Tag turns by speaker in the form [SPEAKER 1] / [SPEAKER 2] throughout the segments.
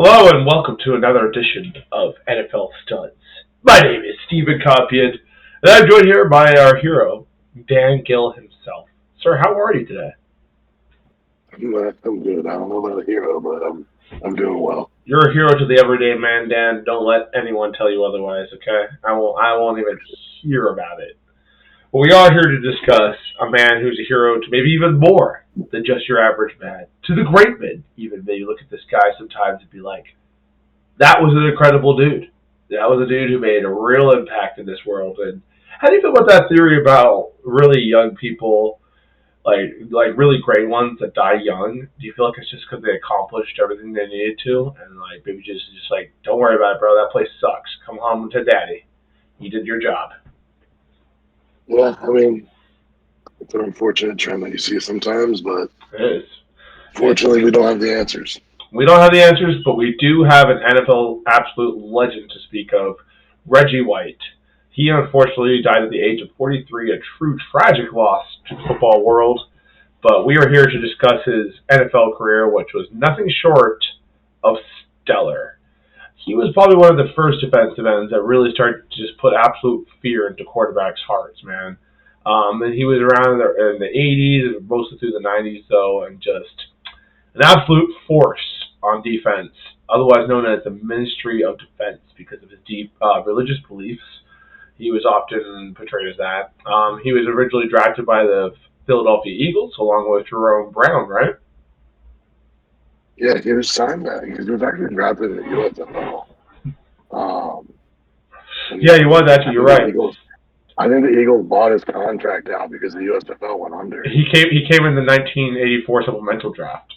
[SPEAKER 1] Hello and welcome to another edition of NFL Studs. My name is Stephen Compion, and I'm joined here by our hero, Dan Gill himself. Sir, how are you today?
[SPEAKER 2] I'm good. I don't know about a hero, but I'm doing well.
[SPEAKER 1] You're a hero to the everyday man, Dan. Don't let anyone tell you otherwise, okay? I won't even hear about it. But we are here to discuss a man who's a hero to maybe even more than just your average man. To the great men, even. They look at this guy sometimes and be like, that was an incredible dude. That was a dude who made a real impact in this world. And how do you feel about that theory about really young people, like really great ones that die young? Do you feel like it's just because they accomplished everything they needed to, and like maybe just like don't worry about it, bro. That place sucks. Come home to daddy. You did your job.
[SPEAKER 2] Yeah, I mean, it's an unfortunate trend that you see sometimes, but
[SPEAKER 1] It is.
[SPEAKER 2] fortunately, we don't have the answers.
[SPEAKER 1] We don't have the answers, but we do have an NFL absolute legend to speak of, Reggie White. He unfortunately died at the age of 43, a true tragic loss to the football world. But we are here to discuss his NFL career, which was nothing short of stellar. He was probably one of the first defensive ends that really started to just put absolute fear into quarterbacks' hearts, man. And he was around in the 80s, mostly through the 90s, though, and just an absolute force on defense, otherwise known as the Ministry of Defense because of his deep religious beliefs. He was often portrayed as that. He was originally drafted by the Philadelphia Eagles along with Jerome Brown, right?
[SPEAKER 2] Yeah, he was signed that because he was actually drafted in the USFL. Um,
[SPEAKER 1] Yeah, he was actually. You're right.
[SPEAKER 2] I think the Eagles bought his contract out because the USFL went under.
[SPEAKER 1] He came in the 1984 supplemental draft.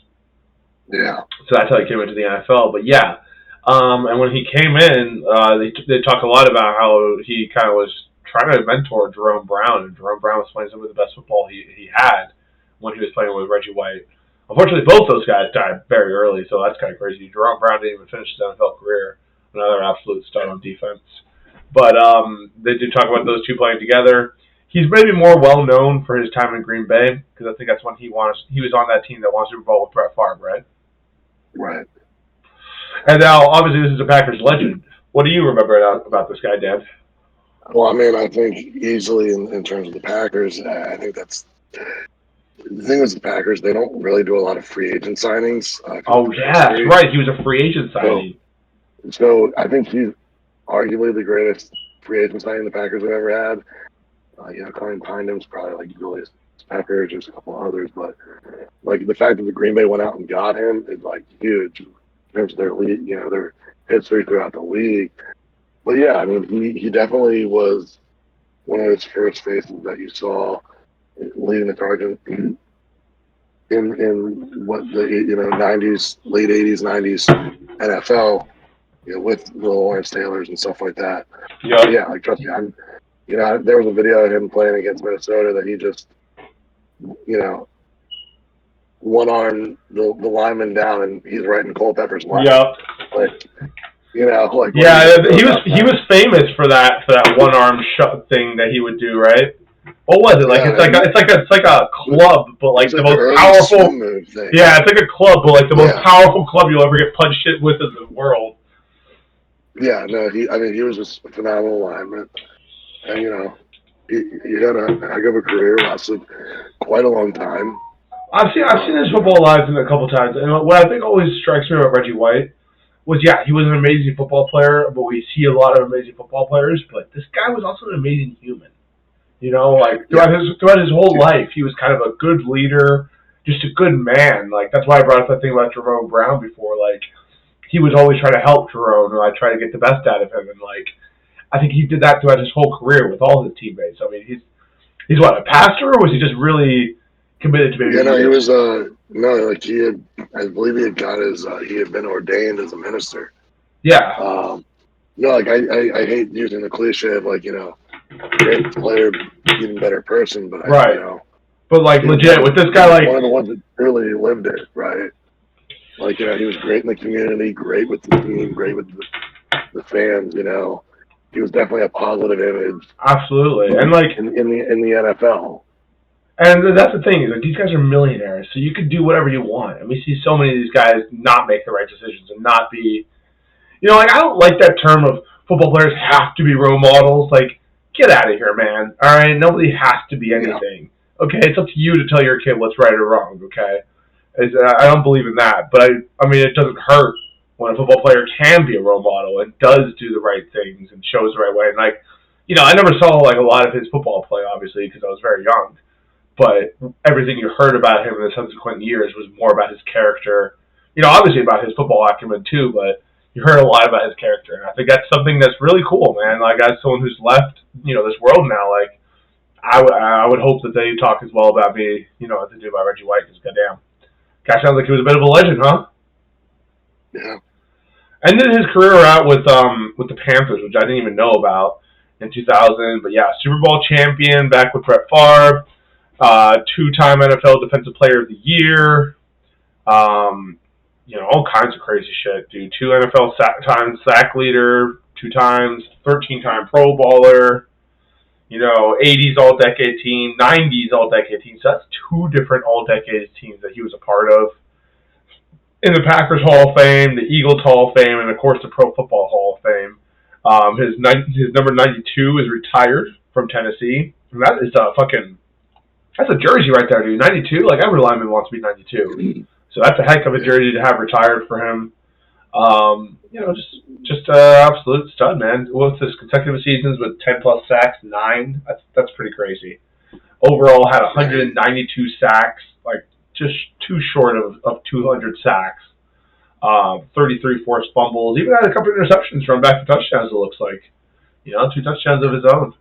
[SPEAKER 2] Yeah.
[SPEAKER 1] So that's how he came into the NFL. But yeah, and when he came in, they talk a lot about how he kind of was trying to mentor Jerome Brown, and Jerome Brown was playing some of the best football he had when he was playing with Reggie White. Unfortunately, both those guys died very early, so that's kind of crazy. Jerome Brown didn't even finish his NFL career. Another absolute stud on defense. But they did talk about those two playing together. He's maybe more well known for his time in Green Bay because I think that's when he was on that team that won Super Bowl with Brett Favre, right?
[SPEAKER 2] Right.
[SPEAKER 1] And now, obviously, this is a Packers legend. What do you remember about this guy, Dan?
[SPEAKER 2] Well, I mean, I think easily in terms of the Packers, I think that's the thing with the Packers. They don't really do a lot of free agent signings.
[SPEAKER 1] Oh, yeah, that's right. He was a free agent signing.
[SPEAKER 2] So I think he's arguably the greatest free agent signing the Packers have ever had. Coming behind him is probably like Julius Peppers, there's a couple others, but like the fact that the Green Bay went out and got him is like huge in terms of their league, their history throughout the league. But yeah, I mean, he definitely was one of those first faces that you saw leading the charge in what the 90s, late 80s, 90s NFL. With the Lawrence Taylors and stuff like that. Yeah, like trust me, there was a video of him playing against Minnesota that he just, one arm the lineman down and he's right in Culpepper's lap.
[SPEAKER 1] Yep.
[SPEAKER 2] He
[SPEAKER 1] was famous for that one arm shot thing that he would do, right? What was it? It's like a club, but like the most powerful
[SPEAKER 2] move thing.
[SPEAKER 1] Yeah, it's like a club, but like the most powerful club you'll ever get punched shit with in the world.
[SPEAKER 2] Yeah, no, he was just a phenomenal lineman. And, he had a heck of a career, lasted quite a long time.
[SPEAKER 1] I've seen his football live a couple times, and what I think always strikes me about Reggie White was, he was an amazing football player, but we see a lot of amazing football players, but this guy was also an amazing human. Throughout his whole life, he was kind of a good leader, just a good man. Like, that's why I brought up that thing about Jerome Brown before, like, he was always trying to help Jerome, or like try to get the best out of him, and like I think he did that throughout his whole career with all his teammates. I mean, he's what, a pastor, or was he just really committed to being?
[SPEAKER 2] Yeah, no, he was I believe he had been ordained as a minister.
[SPEAKER 1] Yeah.
[SPEAKER 2] I hate using the cliche of great player, even better person, but
[SPEAKER 1] right. But like legit with this guy, like
[SPEAKER 2] one of the ones that really lived it, right? Like, he was great in the community, great with the team, great with the fans, He was definitely a positive image.
[SPEAKER 1] Absolutely. And like
[SPEAKER 2] in the NFL.
[SPEAKER 1] And that's the thing, is like these guys are millionaires, so you could do whatever you want. And we see so many of these guys not make the right decisions and not be, like I don't like that term of football players have to be role models. Like, get out of here, man. All right, nobody has to be
[SPEAKER 2] Yeah.
[SPEAKER 1] anything. Okay, it's up to you to tell your kid what's right or wrong. Okay, I don't believe in that, but I mean, it doesn't hurt when a football player can be a role model and does do the right things and shows the right way. And like, I never saw like a lot of his football play, obviously, because I was very young. But everything you heard about him in the subsequent years was more about his character. Obviously about his football acumen too, but you heard a lot about his character, and I think that's something that's really cool, man. Like, as someone who's left, this world now, like I would hope that they talk as well about me, as they do about Reggie White. Because goddamn, guy sounds like he was a bit of a legend, huh?
[SPEAKER 2] Yeah.
[SPEAKER 1] Ended his career out with the Panthers, which I didn't even know about in 2000. But yeah, Super Bowl champion back with Brett Favre, two-time NFL Defensive Player of the Year. All kinds of crazy shit, dude. 2 NFL times sack leader, 2 times, 13-time Pro Bowler. 80s All-Decade team, 90s All-Decade team. So that's 2 different All-Decade teams that he was a part of. In the Packers Hall of Fame, the Eagles Hall of Fame, and of course the Pro Football Hall of Fame. His number 92 is retired from Tennessee. And that is that's a jersey right there, dude. 92, like every lineman wants to be 92. So that's a heck of a jersey to have retired for him. Just absolute stud, man. What's his consecutive seasons with 10 plus sacks? 9. That's pretty crazy. Overall, had 192 sacks, like just too short of 200 sacks. 33 forced fumbles. Even had a couple of interceptions from back to touchdowns. It looks like, 2 touchdowns of his own.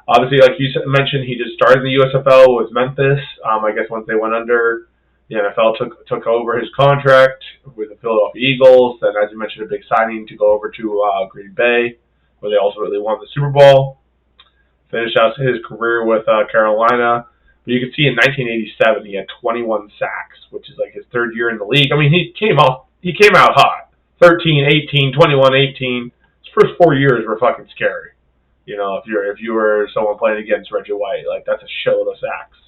[SPEAKER 1] Obviously, like you mentioned, he just started in the USFL with Memphis. I guess once they went under, the NFL took over his contract with the Philadelphia Eagles. Then, as you mentioned, a big signing to go over to Green Bay, where they ultimately won the Super Bowl. Finished out his career with Carolina. But you can see in 1987 he had 21 sacks, which is like his 3rd year in the league. I mean, he came out hot. 13, 18, 21, 18. His first 4 years were fucking scary. If you were someone playing against Reggie White, like that's a shitload of sacks.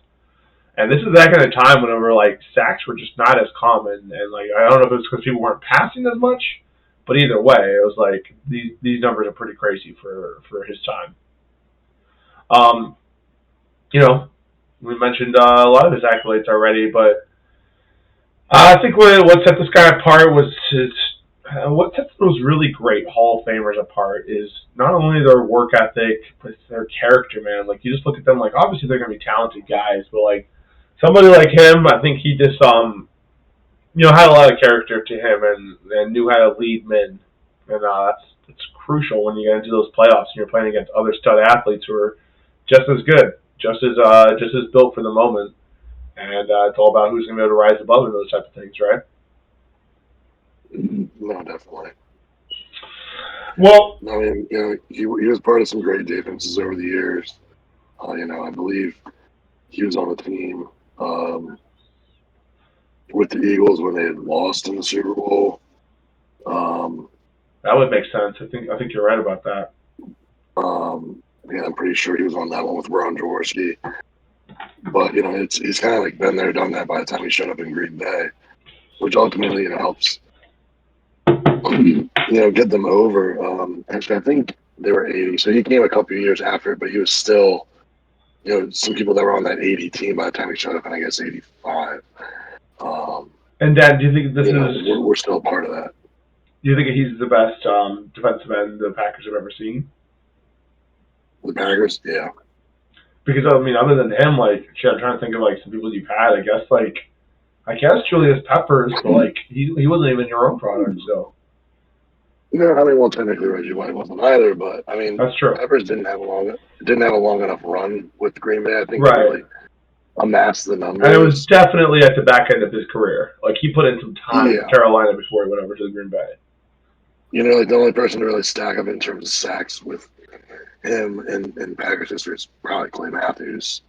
[SPEAKER 1] And this is that kind of time whenever like sacks were just not as common, and like I don't know if it's because people weren't passing as much, but either way, it was like these numbers are pretty crazy for his time. We mentioned a lot of his accolades already, but I think what set this guy apart was what sets those really great Hall of Famers apart is not only their work ethic, but their character, man. Like, you just look at them, like, obviously they're going to be talented guys, but, like, somebody like him, I think he just, had a lot of character to him and knew how to lead men. And that's crucial when you get into those playoffs and you're playing against other stud athletes who are just as good, just as built for the moment. And it's all about who's going to be able to rise above and those types of things, right?
[SPEAKER 2] No, definitely.
[SPEAKER 1] Well,
[SPEAKER 2] I mean, he was part of some great defenses over the years. I believe he was on the team with the Eagles when they had lost in the Super Bowl.
[SPEAKER 1] That would make sense. I think you're right about that.
[SPEAKER 2] I'm pretty sure he was on that one with Ron Jaworski. But he's kind of like been there, done that by the time he showed up in Green Bay, which ultimately helps get them over. Actually, I think they were 80, so he came a couple of years after, but he was still some people that were on that 80 team by the time he showed up, and I guess 85.
[SPEAKER 1] And Dan, do you think this is?
[SPEAKER 2] We're still a part of that.
[SPEAKER 1] Do you think he's the best defensive end the Packers have ever seen?
[SPEAKER 2] The Packers, yeah.
[SPEAKER 1] Because I mean, other than him, like, I'm trying to think of like some people you've had. I guess Julius Peppers, but like he wasn't even your own product, so.
[SPEAKER 2] Technically Reggie White wasn't either, but I mean,
[SPEAKER 1] that's true.
[SPEAKER 2] Peppers didn't have a long enough run with Green Bay. I think
[SPEAKER 1] right.
[SPEAKER 2] Really amassed the numbers.
[SPEAKER 1] And it was definitely at the back end of his career. Like, he put in some time in Carolina before he went over to the Green Bay.
[SPEAKER 2] Like the only person to really stack up in terms of sacks with him in Packers history is probably Clay Matthews.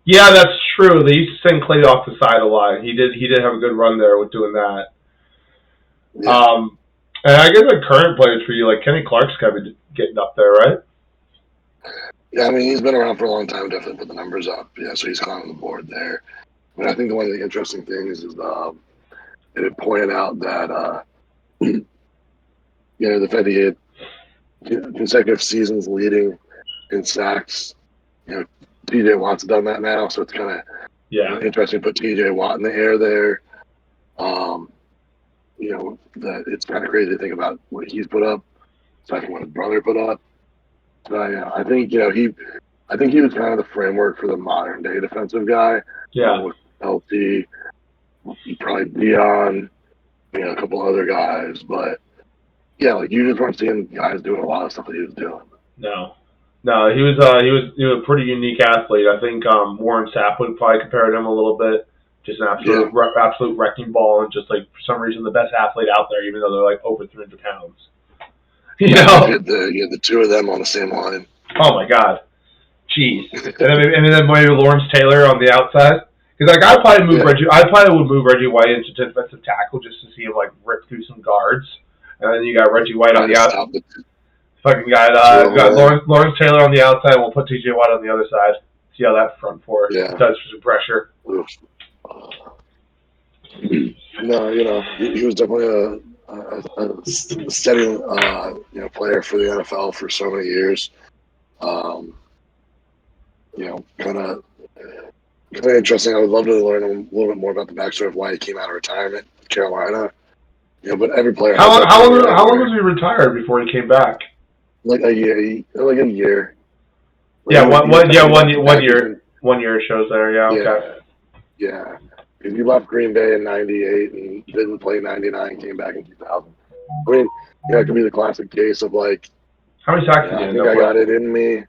[SPEAKER 1] Yeah, that's true. They used to send Clay off the side a lot. He did have a good run there with doing that. Yeah. And I guess the current players for you, like Kenny Clark's kind of getting up there, right?
[SPEAKER 2] Yeah, I mean, he's been around for a long time. Definitely put the numbers up. Yeah, so he's kind of on the board there. But I think one of the interesting things is it pointed out that the fact that he had consecutive seasons leading in sacks. TJ Watt's done that now, so it's kind of interesting to put TJ Watt in the air there. That it's kind of crazy to think about what he's put up, aside from what his brother put up. So I think I think he was kind of the framework for the modern day defensive guy. With LT, probably Dion, a couple other guys, but like you just weren't seeing guys doing a lot of stuff that he was doing.
[SPEAKER 1] No, he was a pretty unique athlete. I think Warren Sapp would probably compare him a little bit. Just an absolute wrecking ball, and just like for some reason the best athlete out there, even though they're like over 300 pounds. You had
[SPEAKER 2] the two of them on the same line.
[SPEAKER 1] Oh my God, jeez! and then maybe Lawrence Taylor on the outside. Because like I'd probably would move Reggie White into defensive tackle just to see him like rip through some guards, and then you got Reggie White on the outside. Fucking got Lawrence Taylor on the outside. We'll put TJ Watt on the other side. See how that front four does for some pressure.
[SPEAKER 2] No, he was definitely a steady player for the NFL for so many years. Kind of interesting. I would love to learn a little bit more about the backstory of why he came out of retirement in Carolina. But every player.
[SPEAKER 1] How long was he retired before he came back?
[SPEAKER 2] Like a year.
[SPEAKER 1] One year it shows there. Yeah. Okay.
[SPEAKER 2] Yeah. He left Green Bay in '98 and didn't play '99. Came back in 2000. I mean, it could be the classic case of like.
[SPEAKER 1] How many sacks did he end up with?
[SPEAKER 2] I got it in me.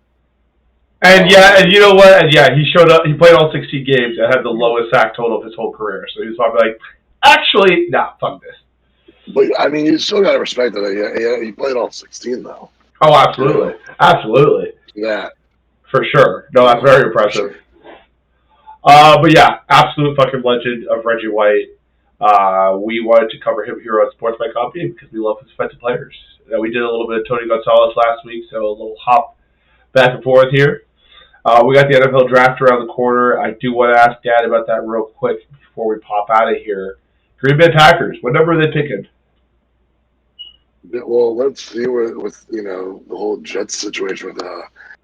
[SPEAKER 1] And and you know what? And he showed up. He played all 60 games and had the lowest sack total of his whole career. So he was probably like, actually, fuck this.
[SPEAKER 2] But I mean, you still got to respect that. He played all 16 though.
[SPEAKER 1] Oh, absolutely, absolutely.
[SPEAKER 2] Yeah,
[SPEAKER 1] for sure. No, that's very impressive. Sure. But yeah, absolute fucking legend of Reggie White. We wanted to cover him here on Sports by Copy because we love his defensive players. We did a little bit of Tony Gonzalez last week, so a little hop back and forth here. We got the NFL draft around the corner. I do want to ask Dad about that real quick before we pop out of here. Green Bay Packers, what number are they picking?
[SPEAKER 2] Well, let's see with the whole Jets situation with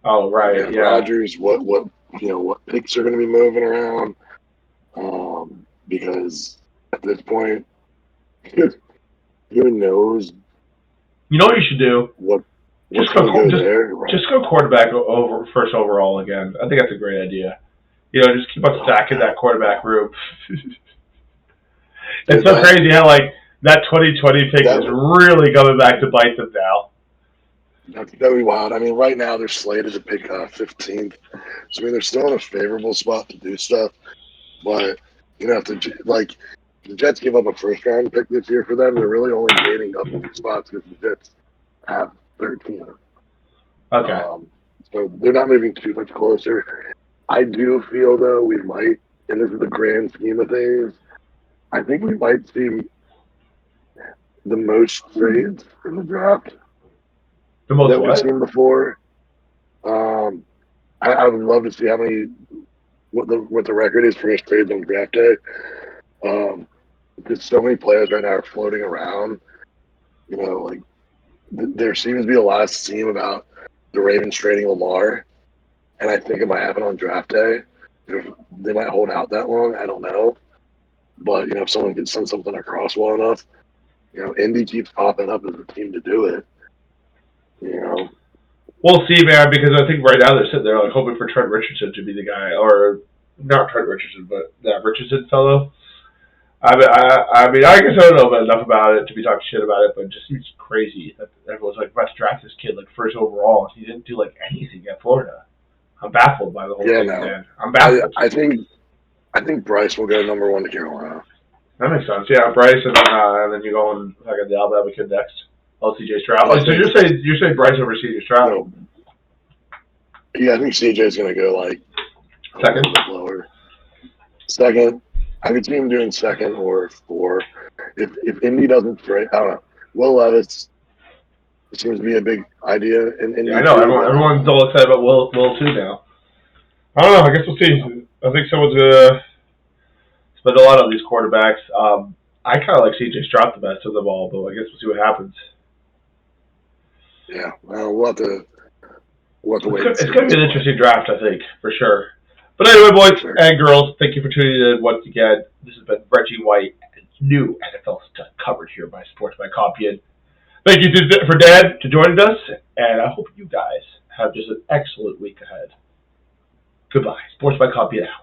[SPEAKER 2] Rodgers, what picks are going to be moving around, because at this point, who knows?
[SPEAKER 1] You know what you should do? Just go quarterback over first overall again. I think that's a great idea. Just keep on stacking that quarterback room. It's so crazy how that 2020 pick is really coming back to bite them now.
[SPEAKER 2] That's very wild. I mean, right now they're slated to pick 15th. So, I mean, they're still in a favorable spot to do stuff. But, if the Jets give up a first-round pick this year for them, they're really only gaining up 2 spots because the Jets have 13.
[SPEAKER 1] Okay.
[SPEAKER 2] So they're not moving too much closer. I do feel, though, we might, and this is the grand scheme of things, I think we might see the most trades in the draft.
[SPEAKER 1] The most
[SPEAKER 2] that we've seen before. I would love to see what the record is for his trades on draft day. Because so many players right now are floating around. There seems to be a lot of steam about the Ravens trading Lamar, and I think it might happen on draft day. They might hold out that long. I don't know, but if someone can send something across well enough, Indy keeps popping up as a team to do it.
[SPEAKER 1] We'll see, man, because I think right now they're sitting there hoping for Trent Richardson to be the guy, or not Trent Richardson, but that Richardson fellow. I mean, I guess I don't know enough about it to be talking shit about it, but it just seems crazy that everyone's let's draft this kid first overall. He didn't do anything at Florida. I'm baffled by the whole thing, man. I'm baffled.
[SPEAKER 2] I think Bryce will go number 1 to Carolina.
[SPEAKER 1] That makes sense. Yeah, Bryce, and then you go and I got the Alabama kid next. CJ Stroud. Oh, so you're saying Bryce over CJ Stroud?
[SPEAKER 2] No. Yeah, I think CJ's going to go
[SPEAKER 1] second,
[SPEAKER 2] lower. Second, I could see him doing second or 4. If Indy doesn't trade, I don't know. Will Levis, It seems to be a big idea in Indy
[SPEAKER 1] Yeah, I know.
[SPEAKER 2] too. But
[SPEAKER 1] Everyone's all excited about Will too now. I don't know. I guess we'll see. I think someone's gonna spend a lot on these quarterbacks. I kind of like CJ Stroud the best of them all, but I guess we'll see what happens.
[SPEAKER 2] yeah, well, we'll have to wait and
[SPEAKER 1] It's
[SPEAKER 2] see.
[SPEAKER 1] going to be an interesting draft, I think, for sure. But anyway, boys
[SPEAKER 2] Sure.
[SPEAKER 1] and girls, thank you for tuning in once again. This has been Reggie White, new NFL stuff covered here by Sports by Compian. Thank you for Dan to joining us, and I hope you guys have just an excellent week ahead. Goodbye. Sports by Compian out.